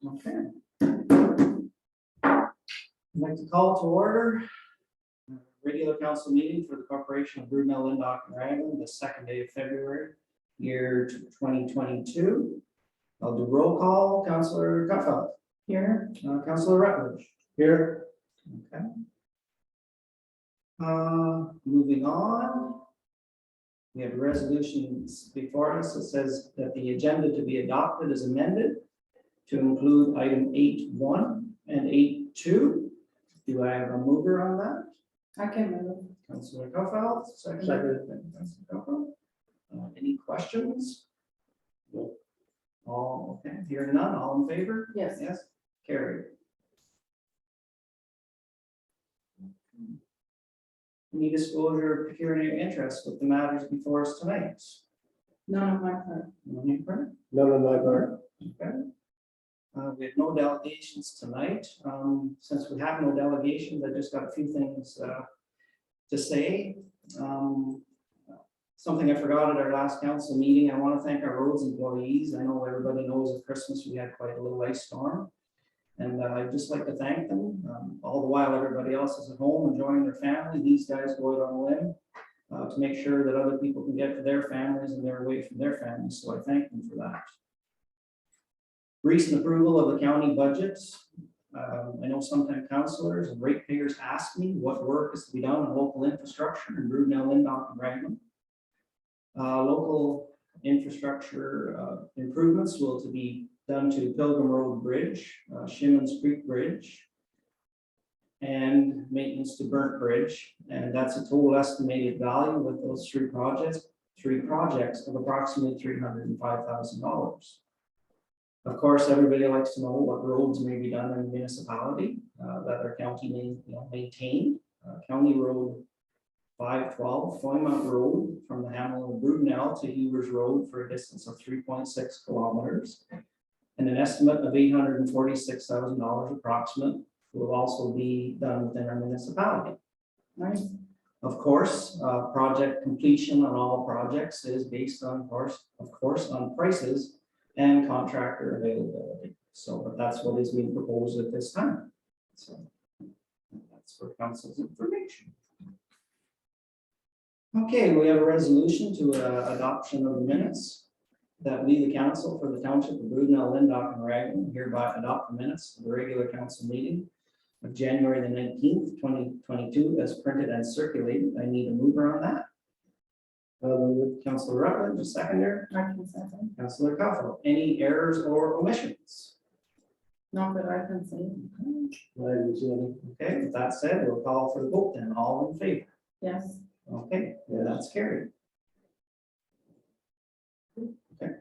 Okay. I'd like to call to order regular council meeting for the Corporation of Brunel, Lindau and Raglan, the second day of February, year 2022. I'll do roll call. Councillor Gutfeld. Here. Councillor Rutledge. Here. Okay. Moving on. We have resolutions before us. It says that the agenda to be adopted is amended to include item 8.1 and 8.2. Do I have a mover on that? I can move. Councillor Gutfeld, second. Councillor Gutfeld. Any questions? No. All okay. Hearing none. All in favor? Yes. Yes. Carried. Any disclosure of pecuniary interest with the matters before us tonight? None of my part. None on my part. Okay. We have no delegations tonight. Since we have no delegations, I just got a few things to say. Something I forgot at our last council meeting. I want to thank our roads employees. I know everybody knows at Christmas we had quite a little ice storm. And I'd just like to thank them. All the while everybody else is at home enjoying their family, these guys go out on a limb to make sure that other people can get to their families and they're away from their families. So I thank them for that. Recent approval of the county budgets. I know sometimes councillors and ratepayers ask me what work is to be done on local infrastructure in Brunel, Lindau, and Raglan. Local infrastructure improvements will to be done to Pilgrim Road Bridge, Shimmons Creek Bridge, and maintenance to Burnt Bridge. And that's a total estimated value with those three projects of approximately $305,000. Of course, everybody likes to know what roads may be done in the municipality that our county may maintain. County Road 512, Foymount Road from the Hamilton of Brunel to Hewers Road for a distance of 3.6 kilometers. And an estimate of $846,000 approximate will also be done within our municipality. Nice. Of course, project completion on all projects is based on, of course, on prices and contractor availability. So, but that's what is being proposed at this time. So that's for council's information. Okay, we have a resolution to adoption of the minutes. That we, the council for the township of Brunel, Lindau, and Raglan, hereby adopt the minutes of the regular council meeting of January the 19th, 2022, as printed and circulated. I need a mover on that. Councillor Rutledge, a seconder. I can second. Councillor Gutfeld. Any errors or omissions? Not that I can see. Okay, with that said, we'll call for the vote then. All in favor? Yes. Okay, yeah, that's carried. Okay.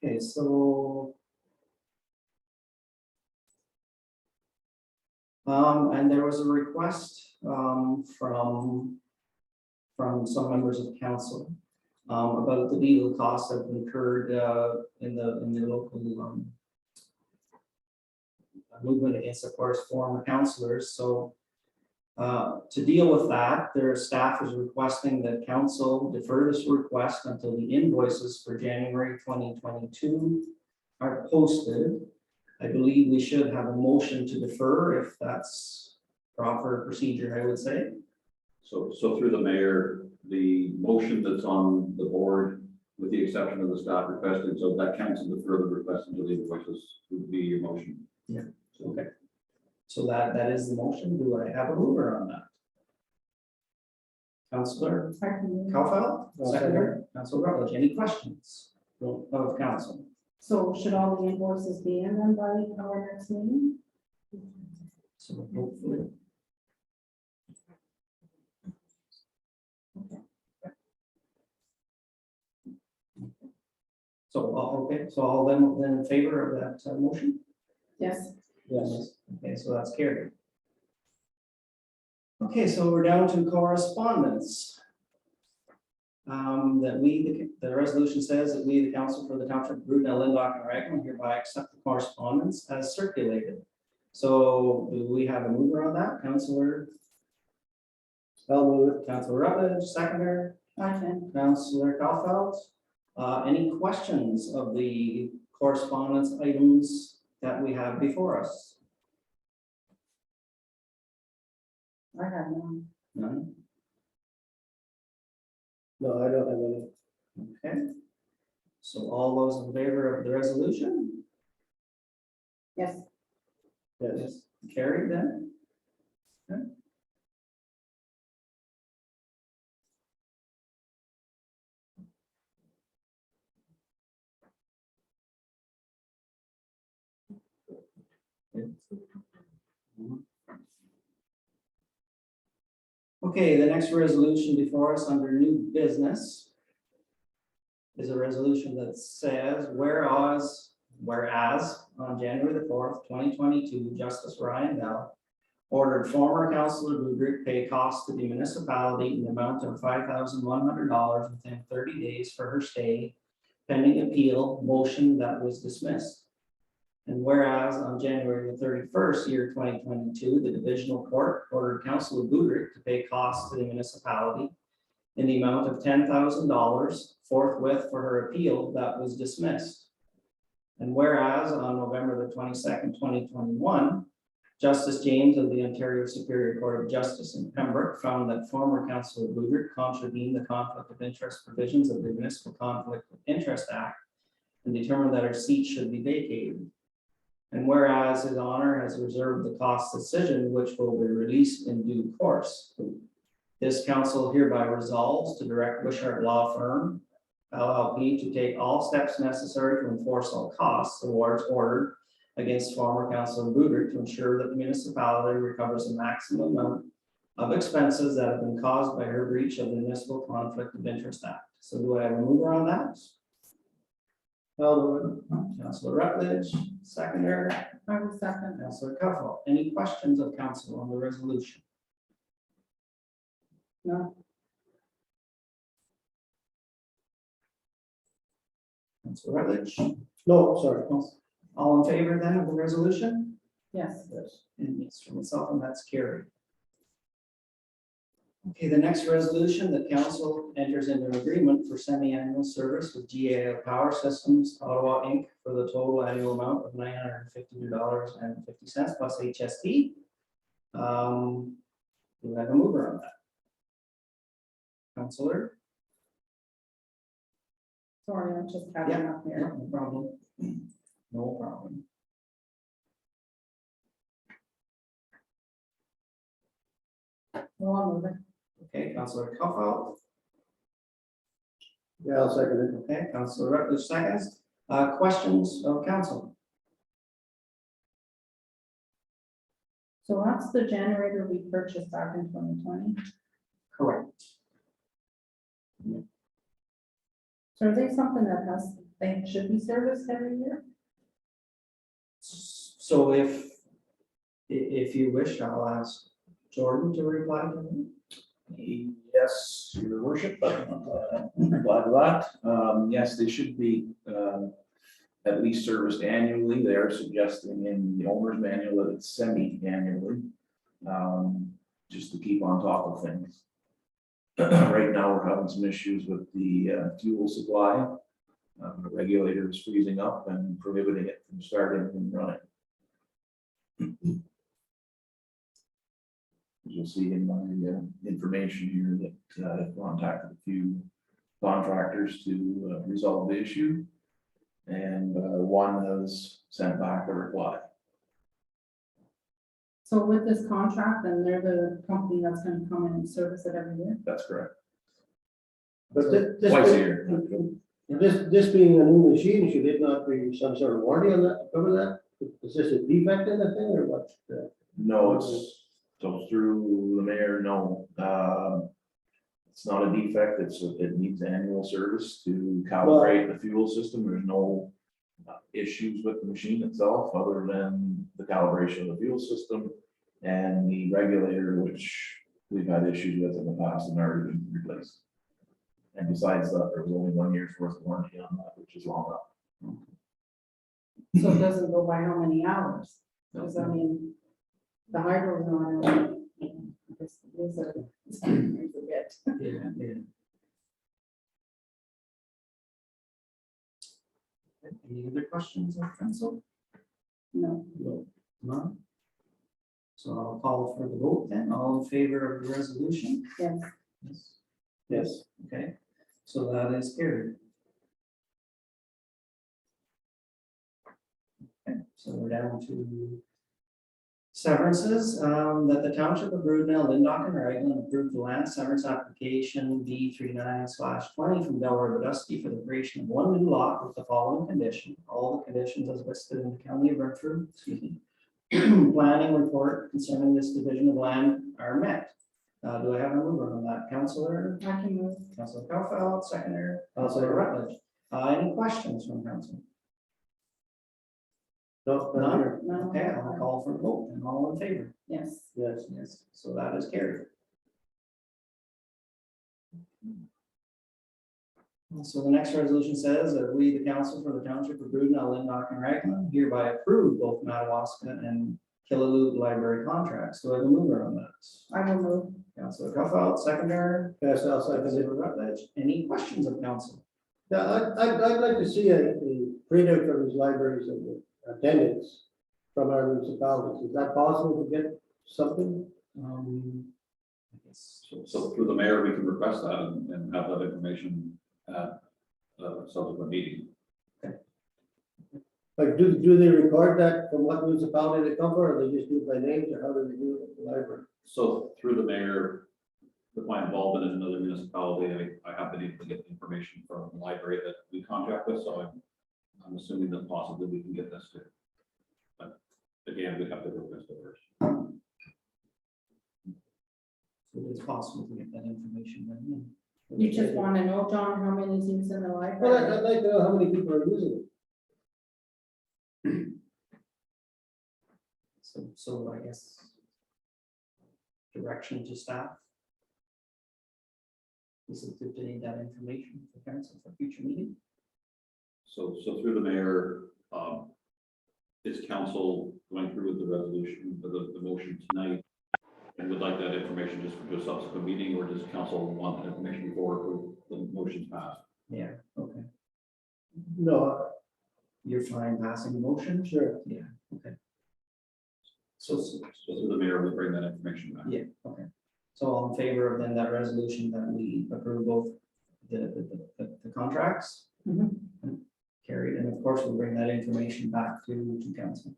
Okay, so and there was a request from some members of council about the legal costs that have incurred in the local movement against, of course, former councillors. So to deal with that, their staff is requesting that council defer this request until the invoices for January 2022 are posted. I believe we should have a motion to defer if that's proper procedure, I would say. So through the mayor, the motion that's on the board, with the exception of the staff requested, so that council defer the request until the invoices would be your motion. Yeah. Okay. So that is the motion. Do I have a mover on that? Councillor Gutfeld, seconder. Councillor Rutledge. Any questions of council? So should all the invoices be in then by our next meeting? So hopefully. So, okay, so all of them then in favor of that motion? Yes. Yes. Okay, so that's carried. Okay, so we're down to correspondence. That the resolution says that we, the council for the township of Brunel, Lindau, and Raglan, hereby accept the correspondence as circulated. So do we have a mover on that, Councillor? I'll move it. Councilor Rutledge, seconder, I can. Councilor Kaufeld. Any questions of the correspondence items that we have before us? I have none. None? No, I don't have any. Okay. So all those in favor of the resolution? Yes, Yes. Carried then? Okay. Okay, the next resolution before us under new business is a resolution that says, whereas on January the 4th, 2022, Justice Ryan Bell ordered former Councilor Budrick pay costs to the municipality in the amount of $5,100 within 30 days for her stay pending appeal motion that was dismissed. And whereas on January the 31st, year 2022, the divisional court ordered Councilor Budrick to pay costs to the municipality in the amount of $10,000 forthwith for her appeal that was dismissed. And whereas on November the 22nd, 2021, Justice James of the Ontario Superior Court of Justice in Pembroke found that former Councilor Budrick contravened the conflict of interest provisions of the Municipal Conflict of Interest Act and determined that her seat should be vacated. And whereas His Honor has reserved the cost decision, which will be released in due course. This council hereby resolves to direct Wishart Law Firm, LLP, to take all steps necessary to enforce all costs awards ordered against former Councilor Budrick to ensure that the municipality recovers the maximum amount of expenses that have been caused by her breach of the Municipal Conflict of Interest Act. So do I have a mover on that? I'll move it. Councilor Rutledge, seconder, I will second. Councilor Cuffell. Any questions of council on the resolution? No, Councilor Rutledge, No, sorry. all in favor then of the resolution? yes, Yes. And yes, for myself, and that's carried. Okay, the next resolution, the council enters into an agreement for semi-annual service with GAO Power Systems Ottawa Inc. for the total annual amount of $952.50 plus HST. Do we have a mover on that? Councilor? sorry, I'm just catching up here. No problem. No problem. Well, I'll move it. Okay, Councilor Kaufeld. Yeah, I'll second Okay, Councilor Rutledge seconds. Questions of council? So that's the generator we purchased back in 2020. Correct. So are they something that they should be serviced every year? So if you wish, I'll ask Jordan to reply to me. Yes, your worship, glad to that. Yes, they should be at least serviced annually. They are suggesting in the owner's manual that it's semi-annually, just to keep on top of things. Right now, we're having some issues with the fuel supply. The regulator is freezing up and prohibiting it from starting and running. As you'll see in my information here that I've contacted a few contractors to resolve the issue. And one has sent back a reply. So with this contract, then they're the company that's gonna come in and service it every year? That's correct. it. But Twice a year. this being a new machine, should it not be some sort of warranty on that, cover that? Is this a defect in the thing or what? No, it's so through the mayor, no. It's not a defect, it needs annual service to calibrate the fuel system. There's no issues with the machine itself, other than the calibration of the fuel system and the regulator, which we've had issues with in the past and already been replaced. And besides that, there was only 1 year's worth of warranty on that, which is long enough. So it doesn't go by how many hours? Because I mean, the hydro's not. This is a Yeah. Any other questions of council? No, No. None? So I'll call for the vote then. All in favor of the resolution? yes, Yes. Yes. Okay, so that is carried. Okay, so we're down to severances, that the township of Broodnell, Linddock and Raglan approved the land severance application B 39/20 from Delaware Dusty for the creation of one new lot with the following condition. All the conditions as listed in the county of Brentford, planning report concerning this division of land are met. Do I have a mover on that? Counselor, I can move. Counselor Kaufeld, seconder, I'll Counselor second. Rutledge. Any questions from council? No, None? here. No. Okay, I'll call for the vote and all in favor. Yes, Yes. Yes, so that is carried. So the next resolution says that we, the council for the township of Broodnell, Linddock and Raglan hereby approve both Madawaska and Killaloot library contracts. Do I have a mover on that? I will move. Councilor Kaufeld, seconder. Yes, I'll second it. Councilor Rutledge. Any questions of council? Yeah, I'd like to see a printout from these libraries and the attendance from our municipalities. Is that possible to get something? I guess. So through the mayor, we can request that and have that information at a subsequent meeting. Like, do they record that from what municipality they come from, or they just do it by names, or how do they do it at the library? So through the mayor, with my involvement in another municipality, I have been able to get information from the library that we contract with, so I'm assuming that possibly we can get this too. But again, we'd have to request it first. So it's possible to get that information then. You just want to know, John, how many is in the Well, library? I'd like to know how many people are using it. So I guess direction to staff. Is it good to need that information for council for future meeting? So through the mayor, is council going through with the resolution, the motion tonight? And would like that information just for a subsequent meeting, or does council want that information before the motion's passed? Yeah, okay. No, You're fine passing the motion? sure. Yeah, okay. So, So through the mayor, we bring that information back. yeah, okay. So all in favor of then that resolution that we approve both the contracts? Mhm. Carried, and of course, we'll bring that information back to council.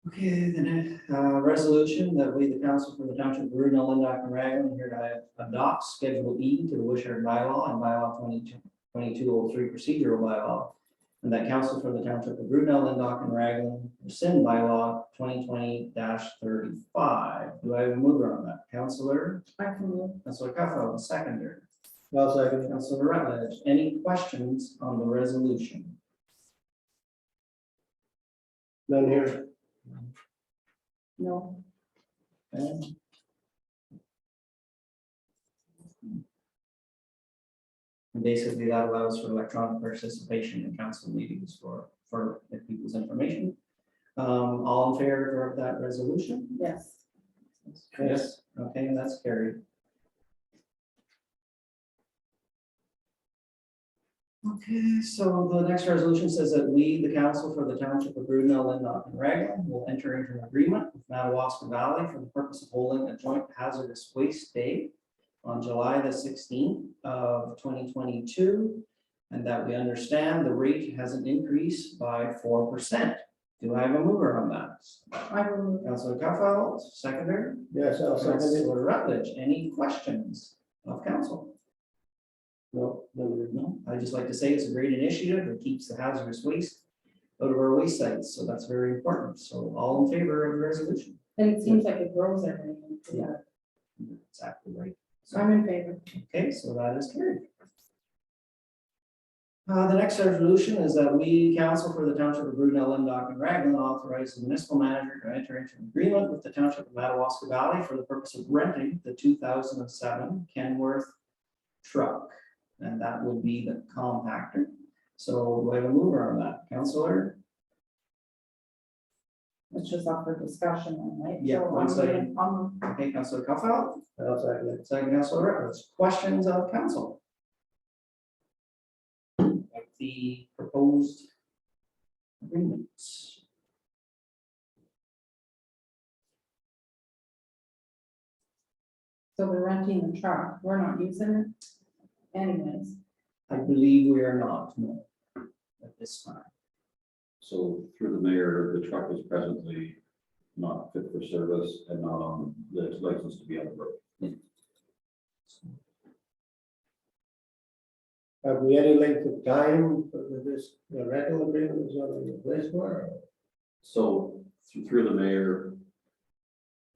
Okay, the next resolution that we, the council for the township of Broodnell, Linddock and Raglan, hereby adopt Schedule E to the Wishart bylaw and bylaw 2203 procedural bylaw. And that council for the township of Broodnell, Linddock and Raglan rescind bylaw 2020-35. Do I have a mover on that? Counselor, I can move. Counselor Kaufeld, seconder. I'll second it. Counselor Rutledge, any questions on the resolution? None here. No, Okay. And basically, that allows for electronic participation in council meetings for the people's information. All in favor of that resolution? yes, Yes. Okay, that's carried. Okay, so the next resolution says that we, the council for the township of Broodnell, Linddock and Raglan, will enter into an agreement with Madawaska Valley for the purpose of holding a joint hazardous waste day on July the 16th of 2022, and that we understand the rate hasn't increased by 4%. Do I have a mover on that? I will move. Councilor Kaufeld, seconder. Yes, I'll second it. Councilor Rutledge, any questions of council? No, none here. No, I just like to say it's a great initiative. It keeps the hazardous waste out of our waste sites, so that's very important. So all in favor of the resolution? And it seems like it grows every year. Yeah. Exactly right. So I'm in favor. Okay, so that is carried. The next resolution is that we, council for the township of Broodnell, Linddock and Raglan, authorize the municipal manager to enter into an agreement with the township of Madawaska Valley for the purpose of renting the 2007 Kenworth truck. And that would be the compactor. So do I have a mover on that, Counselor? It's just up for discussion, right? Yeah, So one I'm second. gonna- Okay, Counselor Coughal, I'll second it. second Counselor Rutledge, questions of council? Of the proposed agreements. So we're renting the truck, we're not using it anyways. I believe we are not, no, at this time. So through the mayor, the truck is presently not fit for service and not on the license to be on the road. Have we any length of time for this the rental agreement is already in place for? So through the mayor,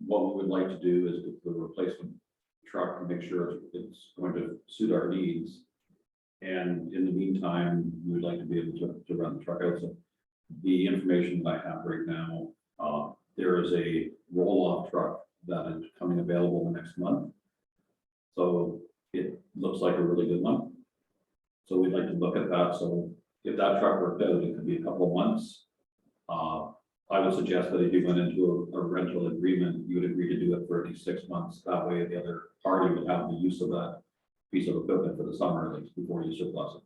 what we would like to do is with the replacement truck and make sure it's going to suit our needs. And in the meantime, we would like to be able to run the truck out. So the information that I have right now, there is a roll-off truck that is coming available in the next month. So it looks like a really good one. So we'd like to look at that. So if that truck worked out, it could be a couple of months. I would suggest that if you went into a rental agreement, you would agree to do it for at least 6 months. That way the other party would have the use of that piece of equipment for the summer, at least before you surplus it.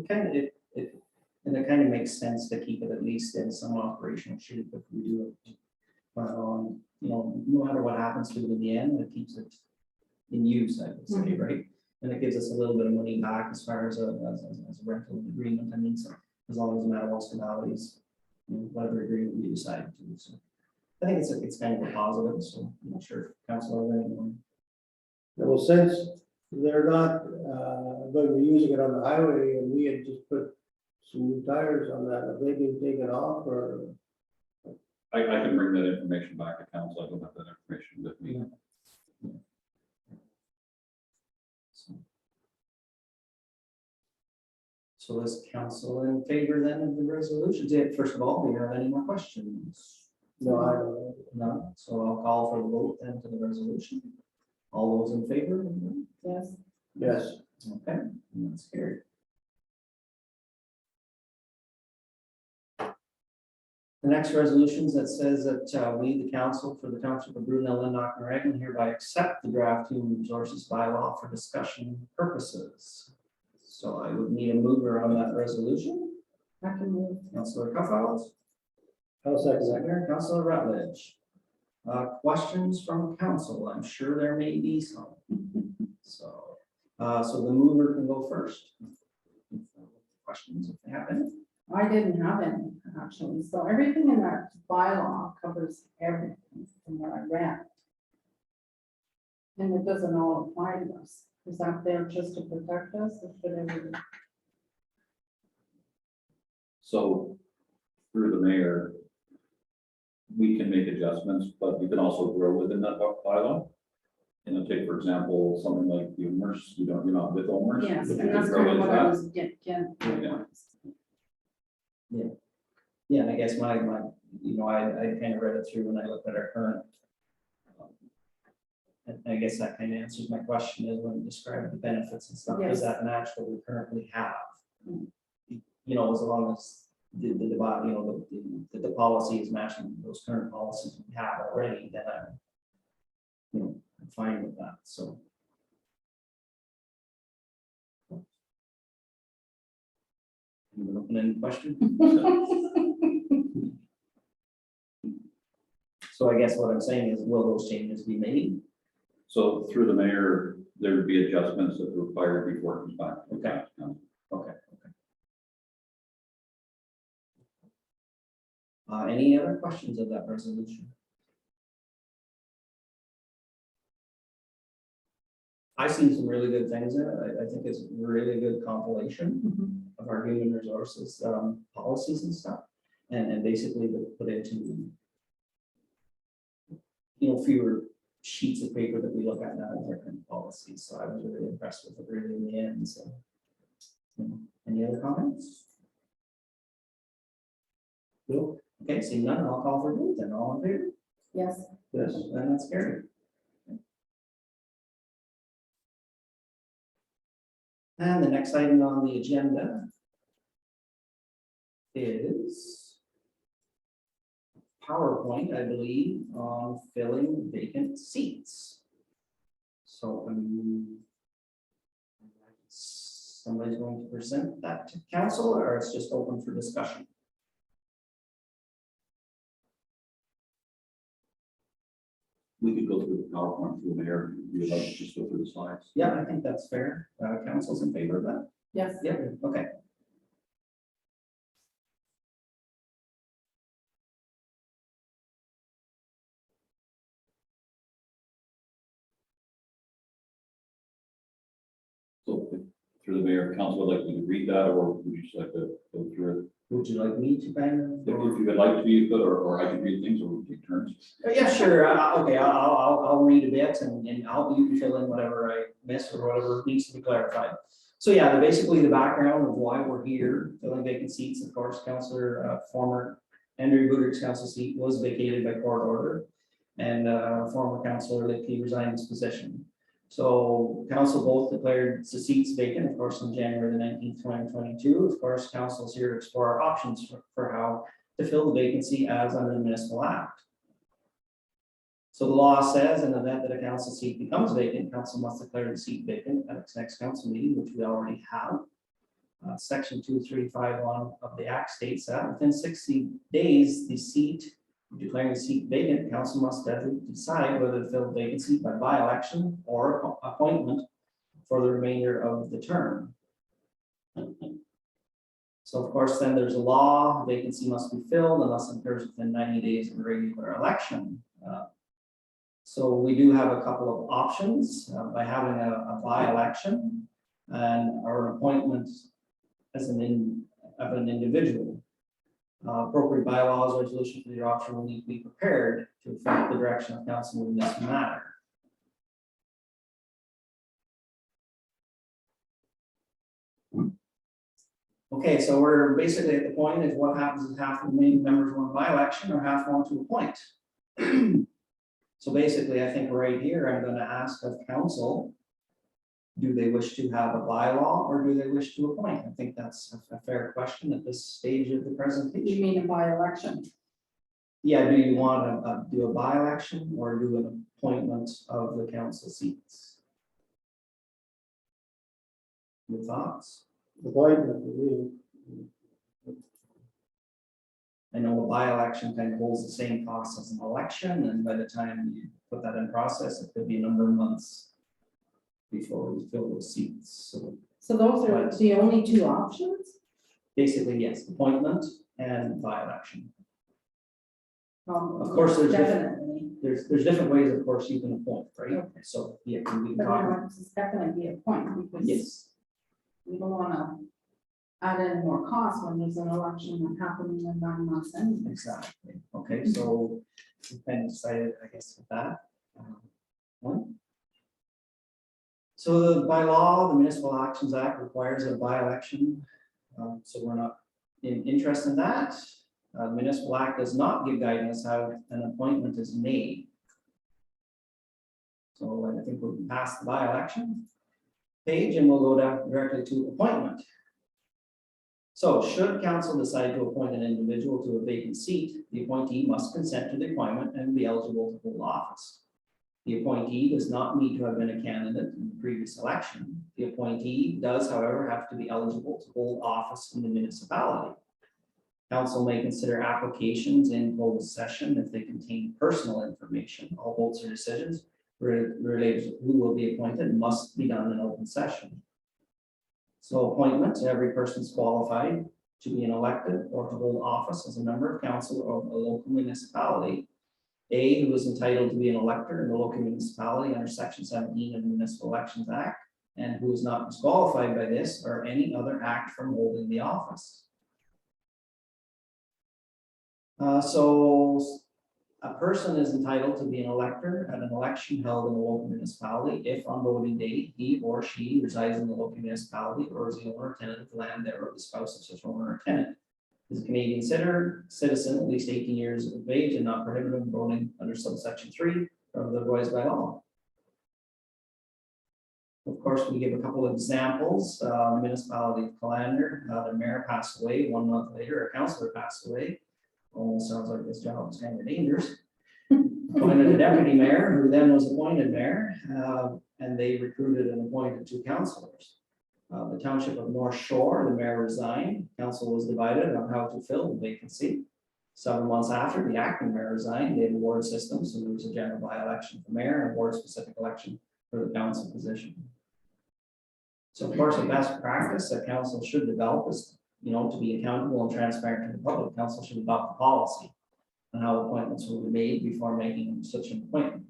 And it kind of makes sense to keep it at least in some operational shape if we do it. But, no matter what happens to it in the end, it keeps it in use, I would say, right? And it gives us a little bit of money back as far as a rental agreement. I mean, so as long as the municipalities, whatever agreement we decide to do. So I think it's kind of a positive, so I'm not sure if Councilor has anyone. Well, since they're not going to be using it on the highway and we had just put some new tires on that, have they been taken off or? I can bring that information back to council. I don't have that information with me. So is council in favor then of the resolution? First of all, do you have any more questions? No, I don't know. No, so I'll call for the vote then to the resolution. All those in favor? Yes, Yes, Okay, and that's carried. The next resolution that says that we, the council for the township of Brunel, Lindach, and Raglan hereby accept the draft human resources bylaw for discussion purposes. So I would need a mover on that resolution. I can move. Councilor Coughouts. I'll second that. Second, Councilor Rutledge. Questions from council? I'm sure there may be some. So the mover can go first. Questions if they have any. I didn't have any, actually, so everything in that bylaw covers everything from what I read. And it doesn't all apply to us, is that there just to protect us, or should everything? So through the mayor, we can make adjustments, but we can also grow within that bylaw. And take, for example, something like the OMERS, you're not with OMERS. Yes, but you and could that's grow kind of into what I that. was getting. Yeah, and I guess I kind of read it through when I looked at our current. And I guess that kind of answers my question is when you describe the benefits and stuff, does Yes. that match what we currently have? As long as the policy is matching those current policies we have already, then I'm fine with that, so. Anyone open any question? So I guess what I'm saying is, will those changes be made? So through the mayor, there would be adjustments that are required before it comes back. Okay. Okay. Any other questions of that resolution? I've seen some really good things in it. I think it's a really good compilation of our human resources policies and stuff. And basically they put into fewer sheets of paper that we look at now in different policies. So I was really impressed with it really in the end. So any other comments? no, Okay, seeing none, I'll call for vote then. All in favor? Yes, yes, Then that's carried. And the next item on the agenda is PowerPoint, I believe, on filling vacant seats. So, somebody's going to present that to council, or it's just open for discussion? We could go through the PowerPoint through the mayor, if you'd like to just go through the slides. Yeah, I think that's fair. Council's in favor of that? Yes. Yeah, okay. So through the mayor, council would like me to read that, or would you just like to go through it? Would you like me to kind of? If you would like to be, you could, or I could read things, or we can take turns. Yeah, sure. Okay, I'll read a bit and you can fill in whatever I miss or whatever needs to be clarified. So yeah, basically the background of why we're here, filling vacant seats, of course, Councillor, former Andrew Goodrick's council seat was vacated by court order. And former councillor Lickey resigned his position. So council both declared the seats vacant, of course, on January the 19th, 2022. Of course, council is here to explore our options for how to fill the vacancy as under the municipal act. So the law says in the event that a council seat becomes vacant, council must declare the seat vacant at its next council meeting, which we already have. Section 2351 of the act states that within 60 days, the seat declaring the seat vacant, council must decide whether to fill the vacancy by election or appointment for the remainder of the term. So of course, then there's a law, vacancy must be filled unless it occurs within 90 days of a regular election. So we do have a couple of options by having a by-election and or an appointment as an individual. Appropriate bylaws, resolution for the option will need to be prepared to affect the direction of council in this matter. Okay, so we're basically at the point is what happens if half of the remaining members want by election or half want to appoint. So basically, I think right here, I'm going to ask of council, do they wish to have a bylaw or do they wish to appoint? I think that's a fair question at this stage of the You presentation. mean a by-election? Yeah, do you want to do a by-election or do an appointment of the council seats? Your thoughts? Appointment, I know a by-election kind of holds the same cost as an election, and by the time you put that in process, it could be a number of months before we fill those seats. So those are the only two options? basically, yes, appointment and by-election. Of course, Yes, there's definitely. There's different ways, of course, you can appoint, right? Okay. So, yeah, we can But talk. no, it's definitely be a point because Yes, we don't wanna add in more costs when there's an election happening in 9 months anyway. exactly. Okay, so we kind of decided, I guess, with that. One. So by law, the Municipal Actions Act requires a by-election. So we're not interested in that. The Municipal Act does not give guidance how an appointment is made. So I think we'll pass the by-election page and we'll go down directly to appointment. So should council decide to appoint an individual to a vacant seat, the appointee must consent to the appointment and be eligible to hold office. The appointee does not need to have been a candidate in the previous election. The appointee does, however, have to be eligible to hold office in the municipality. Council may consider applications in closed session if they contain personal information. All votes or decisions related to who will be appointed must be done in open session. So appointment, every person is qualified to be an elected or to hold office as a member of council of a local municipality. A, who is entitled to be an elector in the local municipality under section 17 of the Municipal Elections Act, and who is not disqualified by this or any other act from holding the office. So a person is entitled to be an elector at an election held in a local municipality if on voting day he or she resides in the local municipality or is the owner or tenant of the land thereof, the spouse of such owner or tenant. Is a Canadian citizen at least 18 years of age and not prohibited from voting under subsection 3 or otherwise by law. Of course, we give a couple of examples, municipality of Calander, the mayor passed away, 1 month later, a councillor passed away. Almost sounds like this job is kind of dangerous. Appointed a deputy mayor, who then was appointed mayor, and they recruited and appointed 2 councillors. The township of North Shore, the mayor resigned, council was divided on how to fill the vacancy. 7 months after, the acting mayor resigned, they had a ward system, so there was a general by-election for mayor and a ward-specific election for the council position. So of course, a best practice that council should develop is, to be accountable and transparent to the public, council should adopt a policy on how appointments will be made before making such an appointment.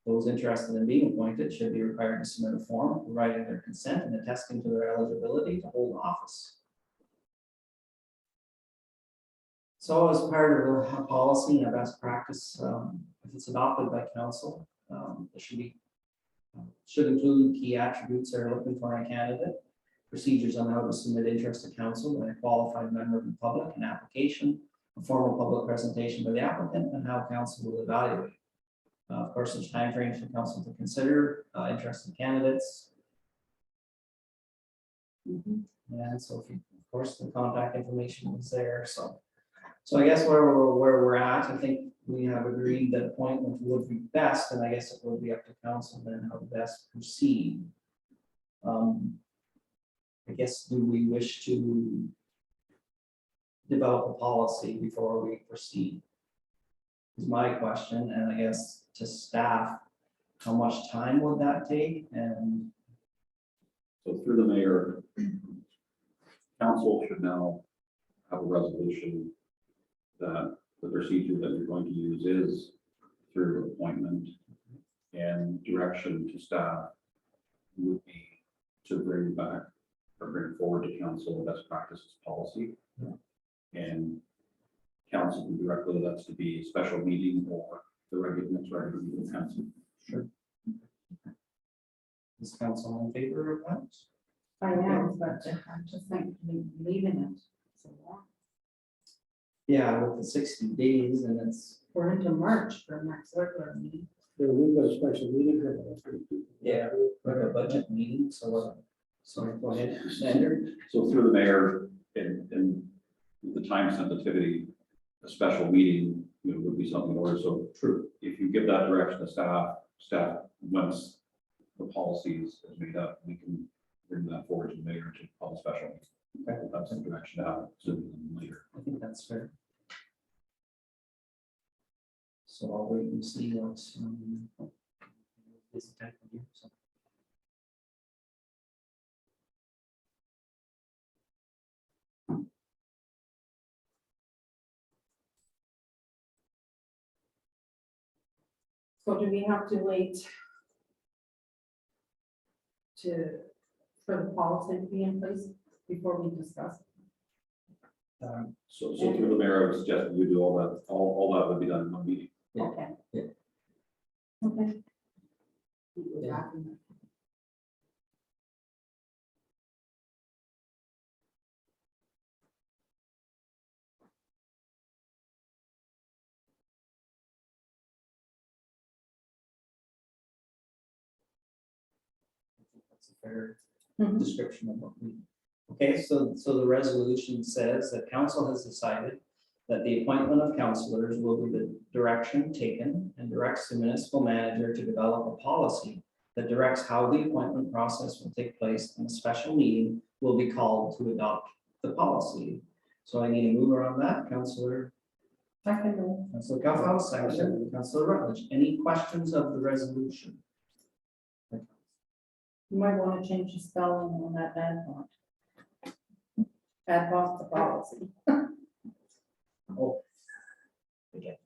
Those interested in being appointed should be required to submit a form providing their consent and attesting to their eligibility to hold office. So as part of a policy and a best practice, if it's adopted by council, it should include key attributes that are looking for in a candidate, procedures on how to submit interest to council by a qualified member of the public, an application, a formal public presentation by the applicant, and how council will evaluate. Of course, there's timeframes for council to consider interested candidates. And so, of course, the contact information is there. So I guess where we're at, I think we have agreed that appointment would be best, and I guess it will be up to council then how to best proceed. I guess, do we wish to develop a policy before we proceed? Is my question, and I guess to staff, how much time would that take? And So through the mayor, council should now have a resolution that the procedure that you're going to use is through appointment, and direction to staff would be to bring back or bring forward to council a best practices policy. And council can direct whether that's to be a special meeting or the next regular meeting of council. is council in favor of that? I am, but I just think leaving it. So Yeah, with the 60 days, and it's, we're into March for next regular meeting. So we've got a special meeting. Yeah. like a budget meeting, so, sorry, go ahead, standard. So through the mayor and the time sensitivity, a special meeting, would be something in order. So true, if you give that direction to staff, once the policies is made up, we can bring that forward to the mayor to call a special meeting. Okay. That's some direction out sooner than later. I think that's fair. So I'll wait and see what. This type of year, so. So do we have to wait for the policy to be in place before we discuss? So through the mayor, I would suggest you do all that, all that would be done in one meeting. Yeah. Okay. Yeah. Okay. Yeah. I think that's a fair Mhm. description of what we. Okay, so the resolution says that council has decided that the appointment of councillors will be the direction taken and directs the municipal manager to develop a policy that directs how the appointment process will take place, and a special meeting will be called to adopt the policy. So I need a mover on that, Councillor Councillor Coughhouse, second, Councillor Rutledge. Any questions of the resolution? You might want to change the spelling on that ad hoc. Ad hoc the policy. Oh. Okay.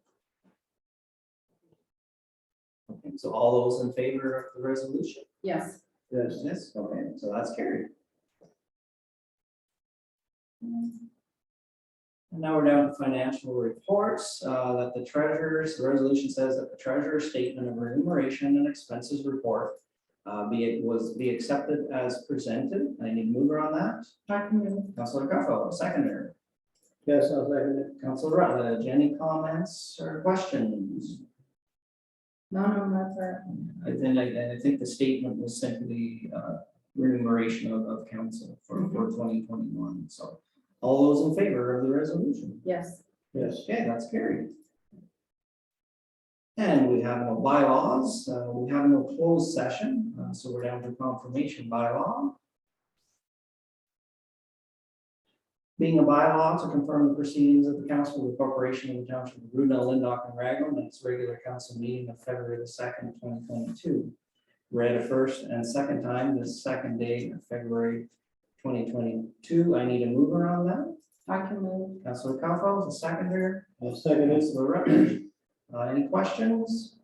Okay, so all those in favor of the resolution? Yes. Yes. Yes, okay, so that's carried. And now we're down to financial reports, that the resolution says that the treasurer's statement of remuneration and expenses report be accepted as presented. I need a mover on that. I can move. Councillor Gruffo, seconder. Yes, I'll second it. Councillor Rutledge, any comments or questions? No, that's all right. I think the statement was simply, remuneration of council for 2021, so. All those in favor of the resolution? Yes, Yes. Okay, that's carried. And we have no bylaws, we have no closed session, so we're down to confirmation bylaw. Being a bylaw to confirm the proceedings of the council of the corporation of the township of Brunel, Linddock, and Raglan, and its regular council meeting of February the 2nd, 2022. Read a first and second time this second day of February 2022. I need a mover on that. I can move. Councilor Council, the seconder. I'll second it. Councilor Rutledge. Any questions?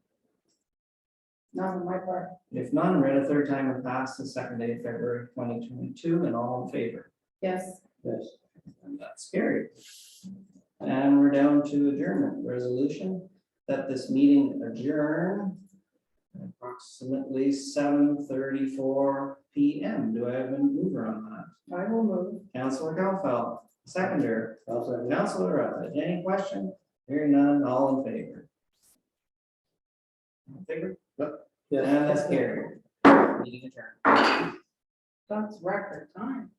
Not on my part. If none, read a third time and passed the second day of February 2022, and all in favor. Yes, Yes. And that's carried. And we're down to adjournment resolution that this meeting adjourn approximately 7:34 PM. Do I have a mover on that? I will move. Councilor Council, seconder. I'll second it. Councilor Rutledge, any question? Hearing none, all in favor. All in favor? Yes. And that's carried. Meeting adjourned. That's record time.